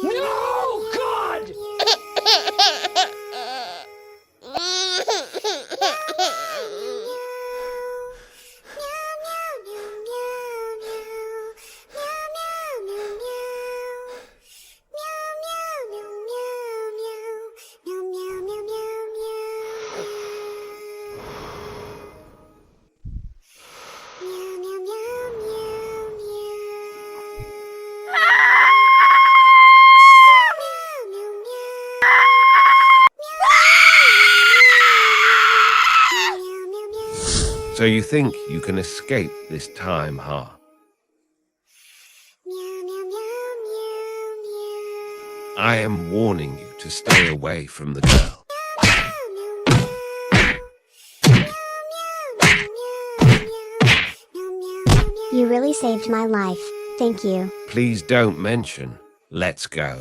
No, God! So you think you can escape this time, huh? I am warning you to stay away from the girl. You really saved my life. Thank you. Please don't mention, let's go.